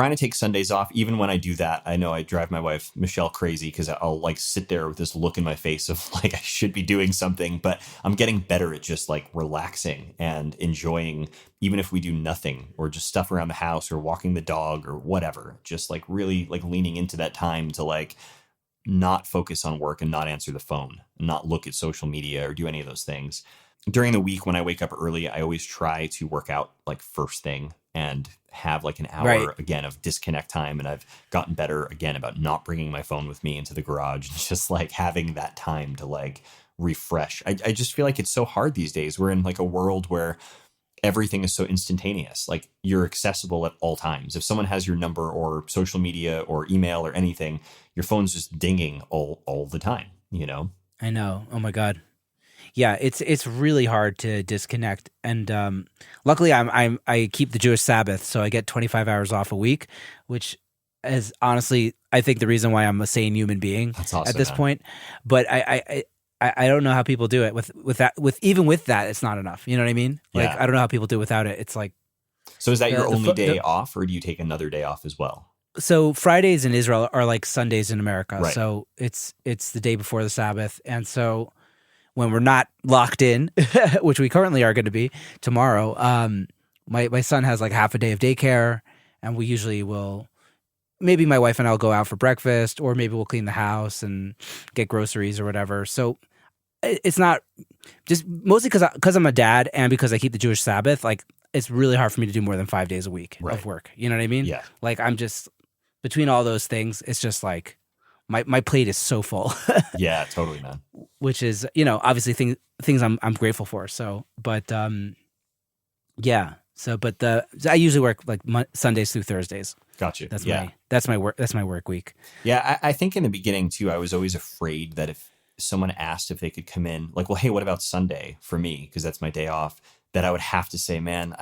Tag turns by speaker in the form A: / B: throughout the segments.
A: trying to take Sundays off. Even when I do that, I know I drive my wife, Michelle, crazy because I'll like sit there with this look in my face of like I should be doing something, but I'm getting better at just like relaxing and enjoying, even if we do nothing or just stuff around the house or walking the dog or whatever, just like really like leaning into that time to like not focus on work and not answer the phone, not look at social media or do any of those things. During the week when I wake up early, I always try to work out like first thing and have like an hour
B: Right.
A: again of disconnect time. And I've gotten better again about not bringing my phone with me into the garage and just like having that time to like refresh. I just feel like it's so hard these days. We're in like a world where everything is so instantaneous. Like you're accessible at all times. If someone has your number or social media or email or anything, your phone's just dinging all the time, you know?
B: I know. Oh my God. Yeah, it's really hard to disconnect, and luckily I keep the Jewish Sabbath, so I get 25 hours off a week, which is honestly I think the reason why I'm a sane human being
A: That's awesome,
B: at this
A: man.
B: point. But I don't know how people do it with that. Even with that, it's not enough. You know what I mean? Like
A: Yeah.
B: I don't know how people do it without it. It's like
A: So is that your
B: the
A: only
B: fo-
A: day
B: the-
A: off, or do you take another day off as well?
B: so Fridays in Israel are like Sundays in America.
A: Right.
B: So it's the day before the Sabbath, and so when we're not locked in, which we currently are going to be tomorrow, my son has like half a day of daycare, and we usually will. Maybe my wife and I'll go out for breakfast, or maybe we'll clean the house and get groceries or whatever. So it's not just mostly because I'm a dad and because I keep the Jewish Sabbath. Like it's really hard for me to do more than 5 days a week
A: Right.
B: of work. You know what I mean?
A: Yeah.
B: Like I'm just between all those things. It's just like my plate is so full.
A: Yeah, totally, man.
B: Which is, obviously things I'm grateful for. So, but yeah. So, but I usually work like Sundays through Thursdays.
A: Gotcha.
B: That's
A: yeah.
B: my work week.
A: Yeah, I think in the beginning too, I was always afraid that if someone asked if they could come in, like, well, hey, what about Sunday for me? Because that's my day off. That I would have to say, man,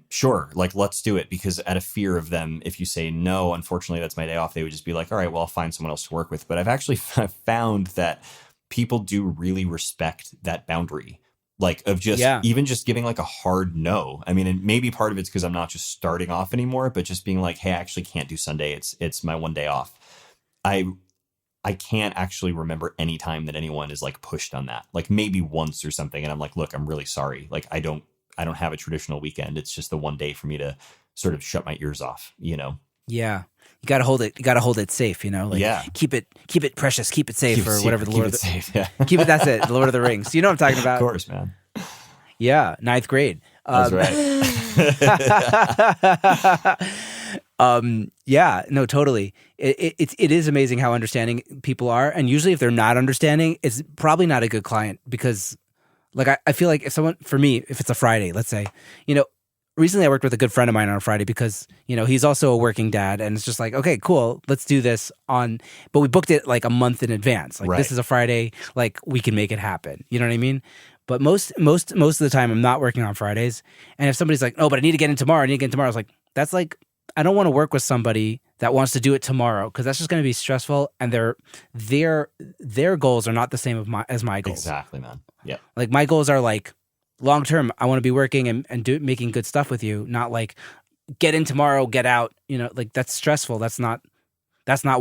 A: sure, like let's do it. Because out of fear of them, if you say no, unfortunately, that's my day off, they would just be like, all right, well, I'll find someone else to work with. But I've actually found that people do really respect that boundary. Like of just even just giving like a hard no. I mean, and maybe part of it's because I'm not just starting off anymore, but just being like, hey, I actually can't do Sunday. It's my one day off. I can't actually remember any time that anyone is like pushed on that. Like maybe once or something, and I'm like, look, I'm really sorry. Like I don't have a traditional weekend. It's just the one day for me to sort of shut my ears off, you know?
B: Yeah. You gotta hold it. You gotta hold it safe. Like keep it precious, keep it safe, or whatever the Lord.
A: Keep it safe. Yeah.
B: Keep it. That's it. The Lord of the Rings. You know what I'm talking about?
A: Of course, man.
B: Yeah, 9th grade.
A: That's
B: right. Yeah, no, totally. It is amazing how understanding people are, and usually if they're not understanding, it's probably not a good client because, like, I feel like if it's a Friday, let's say, recently I worked with a good friend of mine on a Friday because, he's also a working dad, and it's just like, okay, cool, let's do this but we booked it like a month in advance. Like This is a Friday, like we can make it happen. You know what I mean? But most of the time I'm not working on Fridays. And if somebody's like, oh, but I need to get in tomorrow, I was like, that's like, I don't want to work with somebody that wants to do it tomorrow because that's just going to be stressful, and their goals are not the same as my goals.
A: Exactly, man. Yeah.
B: Like my goals are like long term. I want to be working and making good stuff with you, not like get in tomorrow, get out. Like that's stressful. That's not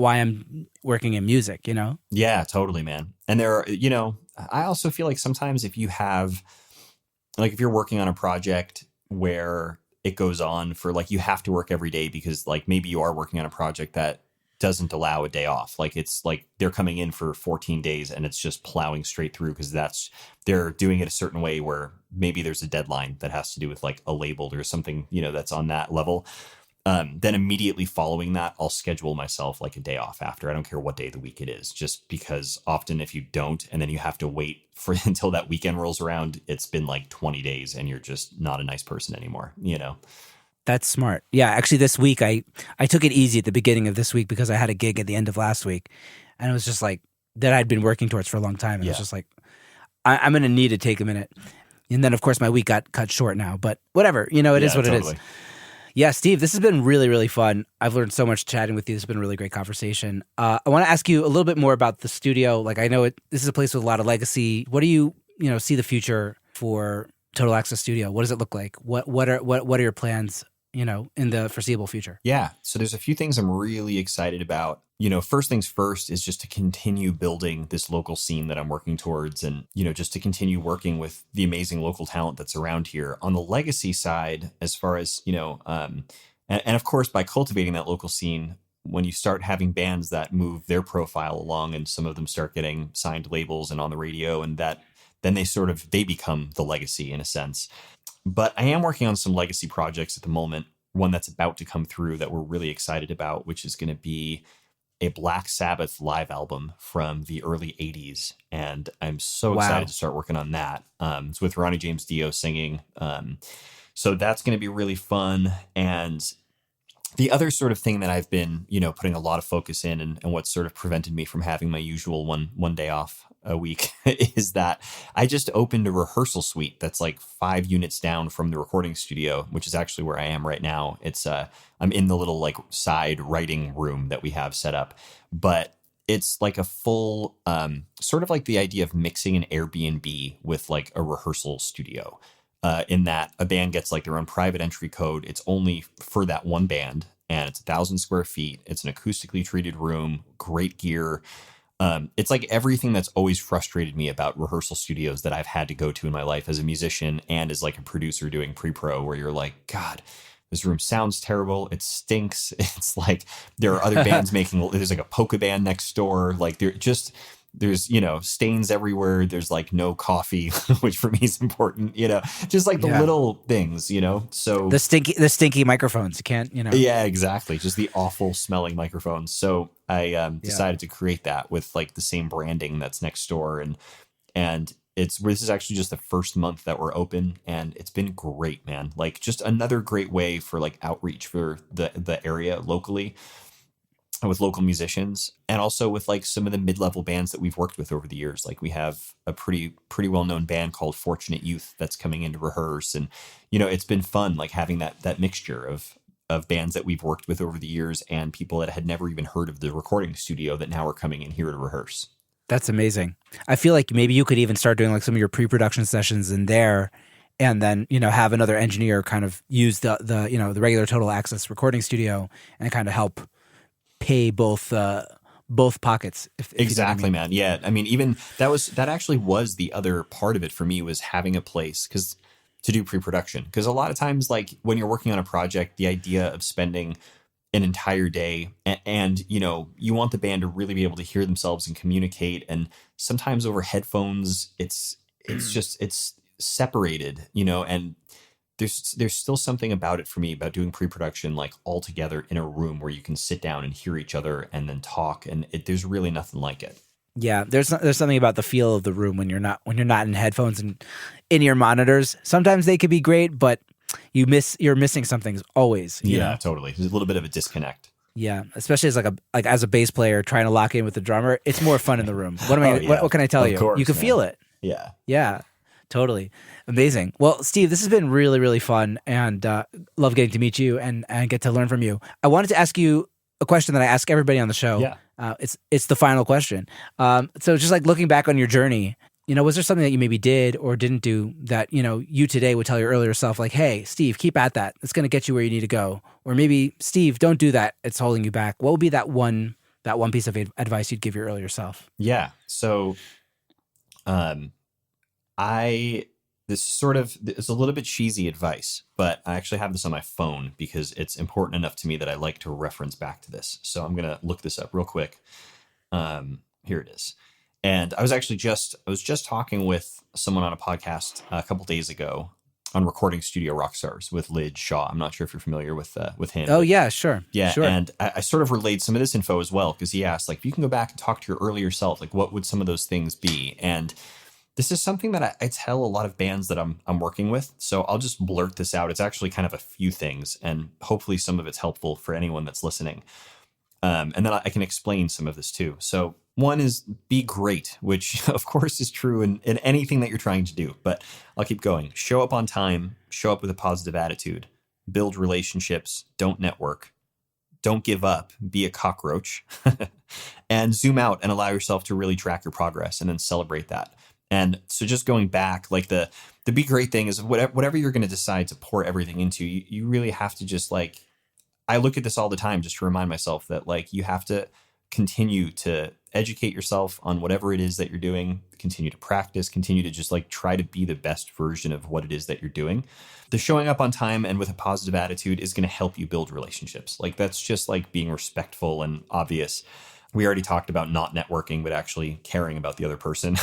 B: why I'm working in music.
A: Yeah, totally, man. And there are, I also feel like sometimes if you have, like, if you're working on a project where it goes on for like, you have to work every day because like maybe you are working on a project that doesn't allow a day off. Like it's like they're coming in for 14 days and it's just plowing straight through because they're doing it a certain way where maybe there's a deadline that has to do with like a label or something, that's on that level. Then immediately following that, I'll schedule myself like a day off after. I don't care what day of the week it is, just because often if you don't, and then you have to wait for until that weekend rolls around, it's been like 20 days and you're just not a nice person anymore,
B: That's smart. Yeah, actually this week I took it easy at the beginning of this week because I had a gig at the end of last week, and it was just like that I'd been working towards for a long time. And it was just like, I'm going to need to take a minute. And then of course my week got cut short now, but whatever, it is what
A: totally.
B: it is. Yeah, Steve, this has been really, really fun. I've learned so much chatting with you. This has been a really great conversation. I want to ask you a little bit more about the studio. Like, I know this is a place with a lot of legacy. What do you see the future for Total Access Studio? What does it look like? What are your plans in the foreseeable future?
A: Yeah. So there's a few things I'm really excited about. First things first is just to continue building this local scene that I'm working towards, and, just to continue working with the amazing local talent that's around here. On the legacy side, as far as, and of course, by cultivating that local scene, when you start having bands that move their profile along and some of them start getting signed labels and on the radio, and that then they become the legacy in a sense. But I am working on some legacy projects at the moment. One that's about to come through that we're really excited about, which is going to be a Black Sabbath live album from the early 80s. And I'm so excited to start working on that. It's with Ronnie James Dio singing. So that's going to be really fun. And the other sort of thing that I've been, putting a lot of focus in, and what's sort of prevented me from having my usual one day off a week is that I just opened a rehearsal suite that's like 5 units down from the recording studio, which is actually where I am right now. It's I'm in the little like side writing room that we have set up, but it's like a full sort of like the idea of mixing an Airbnb with like a rehearsal studio. In that a band gets like their own private entry code. It's only for that one band, and it's 1,000 square feet. It's an acoustically treated room, great gear. It's like everything that's always frustrated me about rehearsal studios that I've had to go to in my life as a musician and as like a producer doing pre-pro, where you're like, God, this room sounds terrible. It stinks. It's like there are other bands there's like a polka band next door. Like there's stains everywhere. There's like no coffee, which for me is important, just like the little things, so
B: the stinky microphones. You can't,
A: Yeah, exactly. Just the awful smelling microphones. So I decided to create that with like the same branding that's next door. And this is actually just the first month that we're open, and it's been great, man. Like just another great way for like outreach for the area locally, with local musicians, and also with like some of the mid-level bands that we've worked with over the years. Like we have a pretty well-known band called Fortunate Youth that's coming in to rehearse. And, it's been fun, like having that mixture of bands that we've worked with over the years and people that had never even heard of the recording studio that now are coming in here to rehearse.
B: That's amazing. I feel like maybe you could even start doing like some of your pre-production sessions in there, and then, have another engineer kind of use the regular Total Access recording studio and kind of help pay both pockets. If
A: exactly,
B: you know what I mean.
A: Man. Yeah. I mean, even that actually was the other part of it for me, was having a place to do pre-production. Because a lot of times, like when you're working on a project, the idea of spending an entire day and you want the band to really be able to hear themselves and communicate. And sometimes over headphones, it's separated, and there's still something about it for me about doing pre-production like all together in a room where you can sit down and hear each other and then talk, and there's really nothing like it.
B: Yeah, there's something about the feel of the room when you're not in headphones and in your monitors. Sometimes they could be great, but you're missing something always.
A: Yeah, totally. There's a little bit of a disconnect.
B: Yeah, especially as as a bass player trying to lock in with the drummer, it's more fun in the room. What can I tell you?
A: Course,
B: you can feel it.
A: Yeah.
B: Yeah. Totally. Amazing. Well, Steve, this has been really, really fun, and love getting to meet you and get to learn from you. I wanted to ask you a question that I ask everybody on the show.
A: Yeah.
B: It's the final question. So just like looking back on your journey, was there something that you maybe did or didn't do that, you today would tell your earlier self, like, hey, Steve, keep at that. It's going to get you where you need to go. Or maybe, Steve, don't do that. It's holding you back. What would be that one piece of advice you'd give your earlier self?
A: Yeah. So, it's a little bit cheesy advice, but I actually have this on my phone because it's important enough to me that I like to reference back to this. So I'm going to look this up real quick. Here it is. And I was just talking with someone on a podcast a couple days ago on Recording Studio Rockstars with Lid Shaw. I'm not sure if you're familiar with him.
B: Oh, yeah, sure.
A: Yeah,
B: sure.
A: And I sort of relayed some of this info as well, because he asked, like, if you can go back and talk to your earlier self, like, what would some of those things be? And this is something that I tell a lot of bands that I'm working with. So I'll just blurt this out. It's actually kind of a few things, and hopefully some of it's helpful for anyone that's listening. And then I can explain some of this too. So one is be great, which of course is true in anything that you're trying to do, but I'll keep going. Show up on time, show up with a positive attitude, build relationships, don't network, don't give up, be a cockroach, and zoom out and allow yourself to really track your progress and then celebrate that. And so just going back, like the big great thing is whatever you're going to decide to pour everything into, you really have to just like, I look at this all the time just to remind myself that like you have to continue to educate yourself on whatever it is that you're doing, continue to practice, continue to just like try to be the best version of what it is that you're doing. The showing up on time and with a positive attitude is going to help you build relationships. Like that's just like being respectful and obvious. We already talked about not networking, but actually caring about the other person.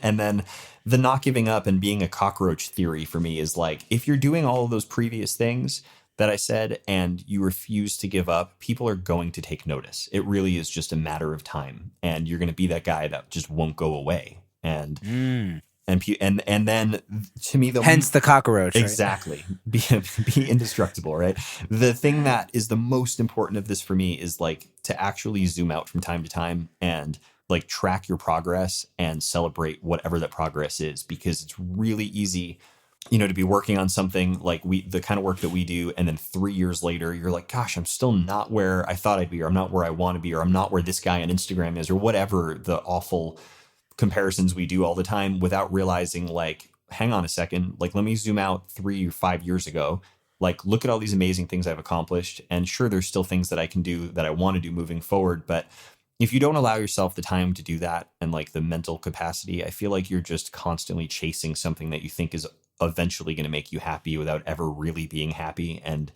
A: And then the not giving up and being a cockroach theory for me is like, if you're doing all of those previous things that I said and you refuse to give up, people are going to take notice. It really is just a matter of time. And you're going to be that guy that just won't go away. And then to me,
B: hence the cockroach.
A: Exactly. Right? Be indestructible, right? The thing that is the most important of this for me is like to actually zoom out from time to time and like track your progress and celebrate whatever that progress is, because it's really easy, you know, to be working on something like the kind of work that we do. And then 3 years later, you're like, gosh, I'm still not where I thought I'd be, or I'm not where I want to be, or I'm not where this guy on Instagram is, or whatever the awful comparisons we do all the time, without realizing like, hang on a second, like let me zoom out 3 or 5 years ago, like look at all these amazing things I've accomplished. And sure, there's still things that I can do that I want to do moving forward. But if you don't allow yourself the time to do that and like the mental capacity, I feel like you're just constantly chasing something that you think is eventually going to make you happy without ever really being happy. And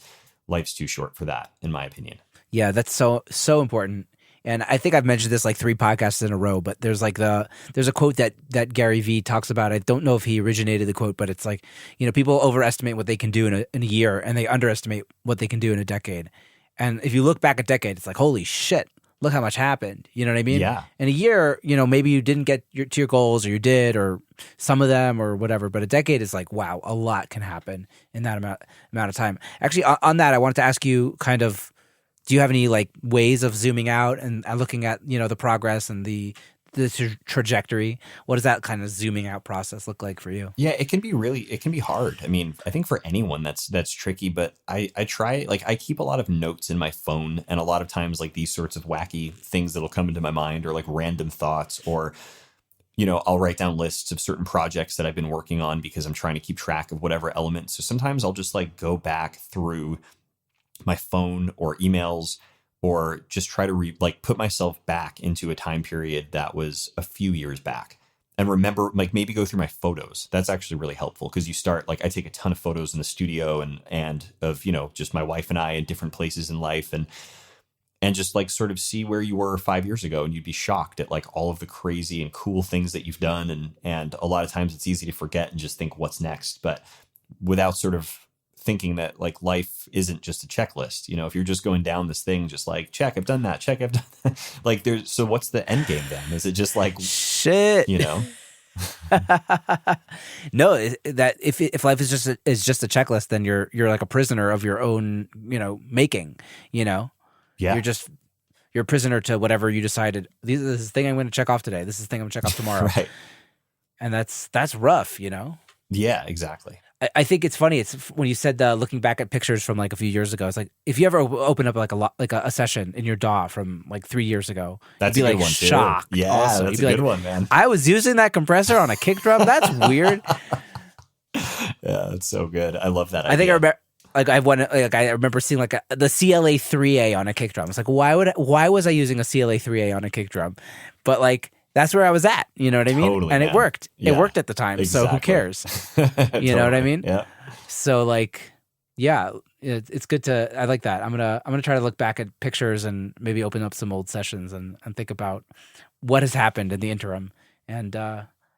A: life's too short for that, in my opinion.
B: Yeah, that's so important. And I think I've mentioned this like 3 podcasts in a row, but there's like there's a quote that Gary Vee talks about. I don't know if he originated the quote, but it's like, you know, people overestimate what they can do in a year, and they underestimate what they can do in a decade. And if you look back a decade, it's like, holy shit, look how much happened. You know what I mean?
A: Yeah.
B: In a year, you know, maybe you didn't get to your goals, or you did, or some of them, or whatever. But a decade is like, wow, a lot can happen in that amount of time. Actually, on that, I wanted to ask you kind of, do you have any like ways of zooming out and looking at, you know, the progress and the trajectory? What does that kind of zooming out process look like for you?
A: Yeah, it can be hard. I mean, I think for anyone that's tricky, but I try, like I keep a lot of notes in my phone, and a lot of times like these sorts of wacky things that'll come into my mind, or like random thoughts, or, you know, I'll write down lists of certain projects that I've been working on because I'm trying to keep track of whatever element. So sometimes I'll just like go back through my phone or emails, or just try to put myself back into a time period that was a few years back, and remember, like maybe go through my photos. That's actually really helpful, because you start, like I take a ton of photos in the studio and of, you know, just my wife and I in different places in life, and just like sort of see where you were 5 years ago, and you'd be shocked at like all of the crazy and cool things that you've done. And a lot of times it's easy to forget and just think what's next, but without sort of thinking that like life isn't just a checklist. You know, if you're just going down this thing, just like, check, I've done that, check, I've done that. Like so what's the end game then? Is it just like,
B: shit,
A: you know?
B: No, that if life is just a checklist, then you're like a prisoner of your own, you know, making, you know?
A: Yeah.
B: You're a prisoner to whatever you decided. This is the thing I'm going to check off today. This is the thing I'm going to check off tomorrow.
A: Right.
B: And that's rough, you know?
A: Yeah, exactly.
B: I think it's funny. It's when you said looking back at pictures from like a few years ago. It's like if you ever open up like a session in your DAW from like 3 years ago,
A: that's
B: you'd be
A: a good
B: like
A: one too.
B: shocked.
A: Yeah,
B: also.
A: that's
B: you'd be
A: a good one, man.
B: I was using that compressor on a kick drum. That's weird.
A: Yeah, that's so good. I love that.
B: I think I remember. I remember seeing like the CLA 3A on a kick drum. It's like why was I using a CLA 3A on a kick drum? But like that's where I was at. You know what I mean?
A: Totally,
B: and
A: man.
B: it worked.
A: Yeah,
B: it worked at the time.
A: exactly.
B: So who cares?
A: Totally.
B: You know what I mean?
A: Yeah.
B: So like, yeah, it's good to. I like that. I'm gonna try to look back at pictures and maybe open up some old sessions and think about what has happened in the interim. And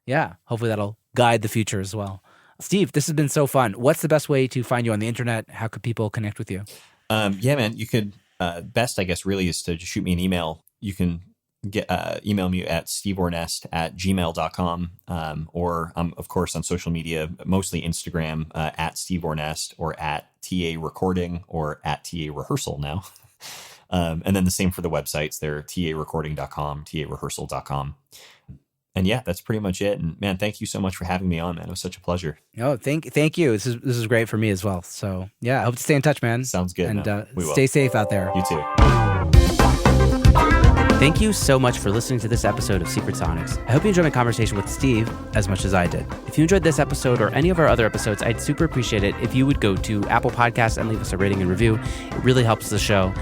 B: yeah, hopefully that'll guide the future as well. Steve, this has been so fun. What's the best way to find you on the internet? How could people connect with you?
A: Yeah, man, you could, best, I guess, really is to just shoot me an email. You can email me at steveornest@gmail.com. Or I'm, of course, on social media, mostly Instagram, at Steve Ornest, or at TA Recording, or at TA Rehearsal now. And then the same for the websites. They're tarecording.com, tarehearsal.com. And yeah, that's pretty much it. And man, thank you so much for having me on, man. It was such a pleasure.
B: Oh, thank you. This is great for me as well. So yeah, I hope to stay in touch, man.
A: Sounds good.
B: And
A: we will.
B: Stay safe out there.
A: You too.
B: Thank you so much for listening to this episode of Secret Sonics. I hope you enjoyed my conversation with Steve as much as I did. If you enjoyed this episode or any of our other episodes, I'd super appreciate it if you would go to Apple Podcasts and leave us a rating and review. It really helps the show.